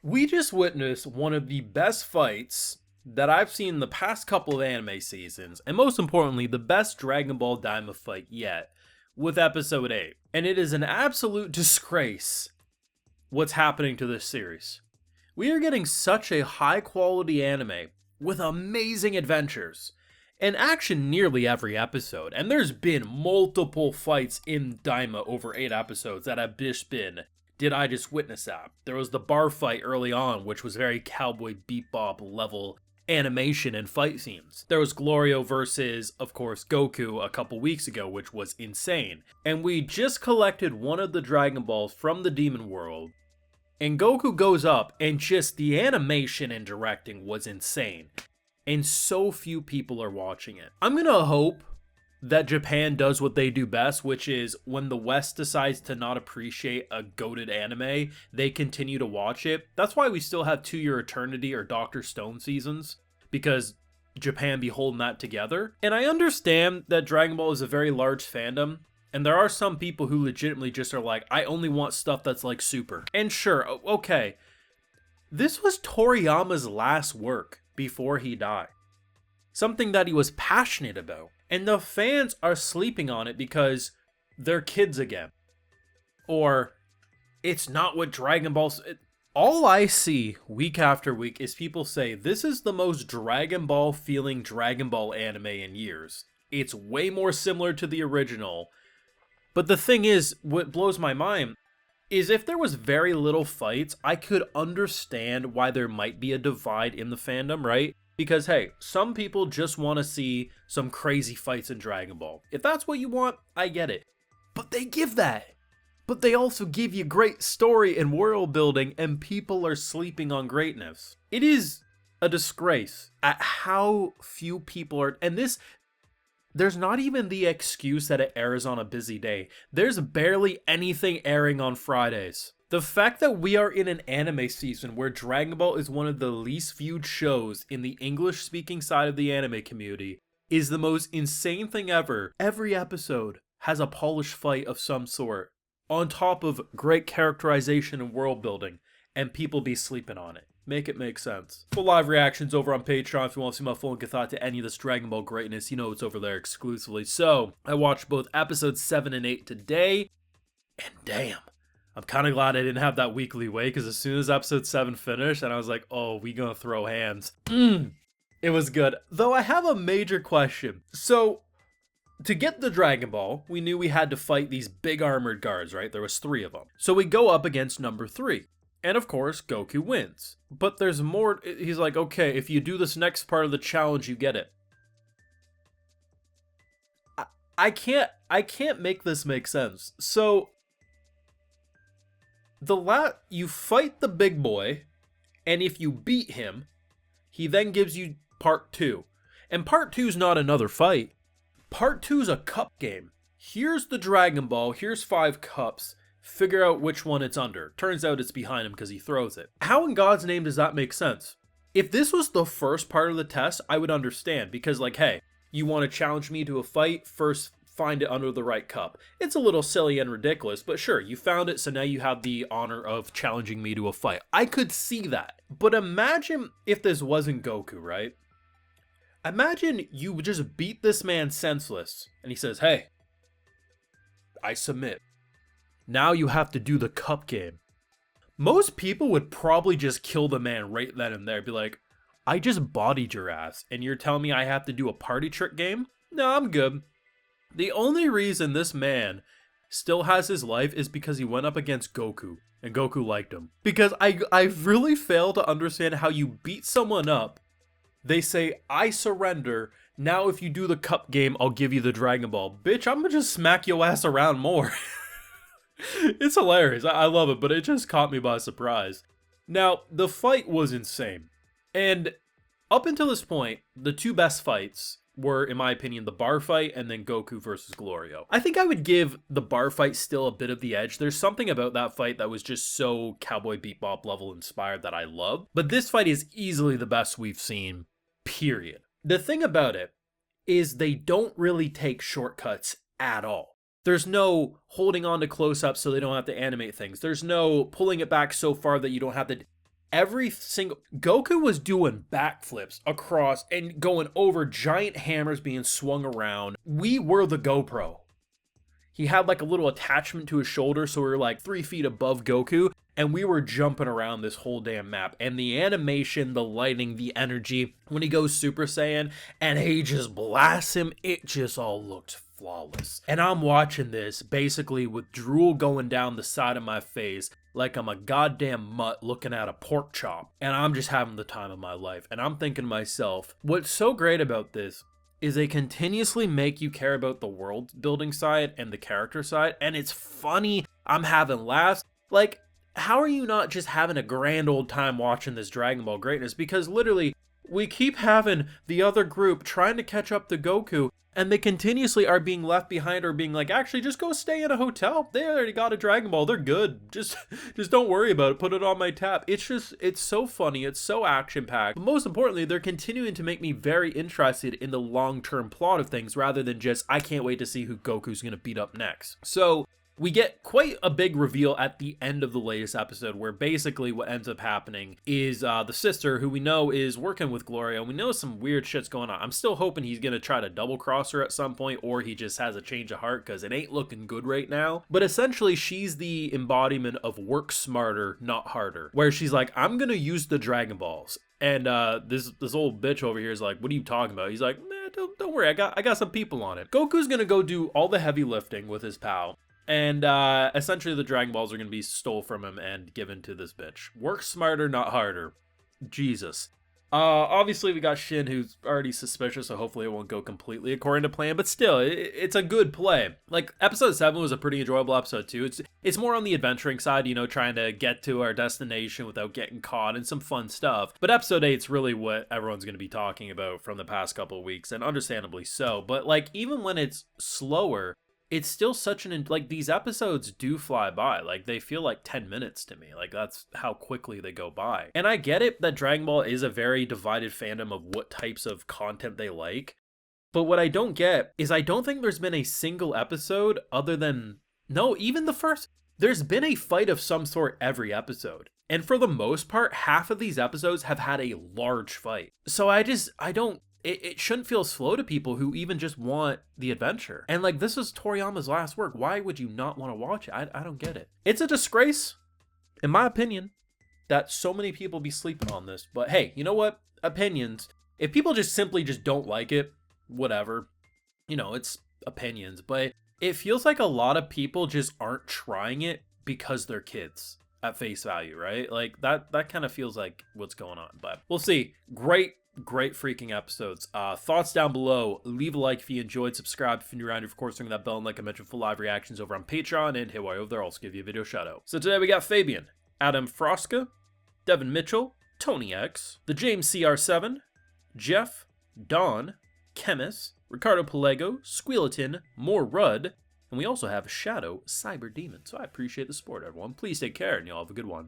We just witnessed one of the best fights that I've seen in the past couple of anime seasons, and most importantly, the best Dragon Ball Daima fight yet, with episode 8. And it is an absolute disgrace what's happening to this series. We are getting such a high quality anime with amazing adventures and action nearly every episode, and there's been multiple fights in Daima over 8 episodes that have just been, did I just witness that? There was the bar fight early on, which was very Cowboy Bebop level animation and fight scenes. There was Glorio versus, of course, Goku a couple weeks ago, which was insane. And we just collected one of the Dragon Balls from the Demon World, and Goku goes up, and just the animation and directing was insane. And so few people are watching it. I'm gonna hope that Japan does what they do best, which is when the West decides to not appreciate a goated anime, they continue to watch it. That's why we still have To Your Eternity or Dr. Stone seasons, because Japan be holding that together. And I understand that Dragon Ball is a very large fandom, and there are some people who legitimately just are like, I only want stuff that's like Super. And sure, okay, this was Toriyama's last work before he died. Something that he was passionate about. And the fans are sleeping on it because they're kids again. Or, it's not what Dragon Ball's... All I see week after week is people say, this is the most Dragon Ball feeling Dragon Ball anime in years. It's way more similar to the original. But the thing is, what blows my mind is if there was very little fights, I could understand why there might be a divide in the fandom, right? Because, hey, some people just want to see some crazy fights in Dragon Ball. If that's what you want, I get it. But they give that. But they also give you great story and world building, and people are sleeping on greatness. It is a disgrace at how few people are... And this... There's not even the excuse that it airs on a busy day. There's barely anything airing on Fridays. The fact that we are in an anime season where Dragon Ball is one of the least viewed shows in the English-speaking side of the anime community is the most insane thing ever. Every episode has a polished fight of some sort, on top of great characterization and world building, and people be sleeping on it. Make it make sense. Full live reactions over on Patreon. If you want to see my full and get thought to any of this Dragon Ball greatness, you know it's over there exclusively. So, I watched both episodes 7 and 8 today, and damn, I'm kind of glad I didn't have that weekly wait, because as soon as episode 7 finished, and I was like, oh, we gonna throw hands. It was good. Though I have a major question. So, to get the Dragon Ball, we knew we had to fight these big armored guards, right? There was 3 of them. So we go up against number 3. And of course, Goku wins. But there's more. He's like, okay, if you do this next part of the challenge, you get it. I can't make this make sense. So, you fight the big boy, and if you beat him, he then gives you part 2. And part 2 is not another fight. Part 2 is a cup game. Here's the Dragon Ball, here's 5 cups. Figure out which one it's under. Turns out it's behind him because he throws it. How in God's name does that make sense? If this was the first part of the test, I would understand. Because like, hey, you want to challenge me to a fight? First, find it under the right cup. It's a little silly and ridiculous, but sure, you found it, so now you have the honor of challenging me to a fight. I could see that. But imagine if this wasn't Goku, right? Imagine you just beat this man senseless, and he says, hey, I submit. Now you have to do the cup game. Most people would probably just kill the man right then and there. Be like, I just bodied your ass, and you're telling me I have to do a party trick game? No, I'm good. The only reason this man still has his life is because he went up against Goku, and Goku liked him. Because I really fail to understand how you beat someone up. They say, I surrender. Now if you do the cup game, I'll give you the Dragon Ball. Bitch, I'm gonna just smack your ass around more. It's hilarious. I love it, but it just caught me by surprise. Now, the fight was insane. And up until this point, the 2 best fights were, in my opinion, the bar fight and then Goku versus Glorio. I think I would give the bar fight still a bit of the edge. There's something about that fight that was just so Cowboy Bebop level inspired that I love. But this fight is easily the best we've seen, period. The thing about it is they don't really take shortcuts at all. There's no holding on to close-ups so they don't have to animate things. There's no pulling it back so far that you don't have to... every single Goku was doing backflips across and going over giant hammers being swung around. We were the GoPro. He had like a little attachment to his shoulder, so we were like 3 feet above Goku, and we were jumping around this whole damn map. And the animation, the lighting, the energy, when he goes Super Saiyan and he just blasts him, it just all looked flawless. And I'm watching this basically with drool going down the side of my face like I'm a goddamn mutt looking at a pork chop. And I'm just having the time of my life. And I'm thinking to myself, what's so great about this is they continuously make you care about the world building side and the character side, and it's funny. I'm having laughs. Like, how are you not just having a grand old time watching this Dragon Ball greatness? Because literally, we keep having the other group trying to catch up to Goku, and they continuously are being left behind or being like, actually, just go stay in a hotel. They already got a Dragon Ball. They're good. Just don't worry about it. Put it on my tab. It's so funny. It's so action-packed. But most importantly, they're continuing to make me very interested in the long-term plot of things rather than just, I can't wait to see who Goku's going to beat up next. So we get quite a big reveal at the end of the latest episode where basically what ends up happening is the sister, who we know is working with Gloria, and we know some weird shit's going on. I'm still hoping he's going to try to double cross her at some point, or he just has a change of heart because it ain't looking good right now. But essentially, she's the embodiment of work smarter, not harder, where she's like, I'm going to use the Dragon Balls. And this old bitch over here is like, what are you talking about? He's like, man, don't worry, I got some people on it. Goku's going to go do all the heavy lifting with his pal. And essentially the Dragon Balls are going to be stole from him and given to this bitch. Work smarter, not harder. Jesus. Obviously we got Shin, who's already suspicious, so hopefully it won't go completely according to plan. But still, it's a good play. Like, episode 7 was a pretty enjoyable episode too. It's more on the adventuring side, you know, trying to get to our destination without getting caught and some fun stuff. But episode 8's really what everyone's going to be talking about from the past couple of weeks, and understandably so. But like, even when it's slower, it's still such like, these episodes do fly by. Like, they feel like 10 minutes to me. Like, that's how quickly they go by. And I get it that Dragon Ball is a very divided fandom of what types of content they like. But what I don't get is I don't think there's been a single episode other than, no, even the first, there's been a fight of some sort every episode. And for the most part, half of these episodes have had a large fight. So it shouldn't feel slow to people who even just want the adventure. And like, this is Toriyama's last work. Why would you not want to watch it? I don't get it. It's a disgrace, in my opinion, that so many people be sleeping on this. But hey, you know what? Opinions. If people just simply just don't like it, whatever. You know, it's opinions. But it feels like a lot of people just aren't trying it because they're kids at face value, right? Like, that kind of feels like what's going on. But we'll see. Great freaking episodes. Thoughts down below. Leave a like if you enjoyed. Subscribe if you're new around. Of course, ring that bell, and like I mentioned, full live reactions over on Patreon. And hey, while you're over there, I'll also give you a video shout out. So today we got Fabian, Adam Frosca, Devin Mitchell, Tony X, the James CR7, Jeff, Don, Chemis, Ricardo Pelego, Squealatin, More Rudd, and we also have Shadow Cyber Demon. So I appreciate the support, everyone. Please take care, and y'all have a good one.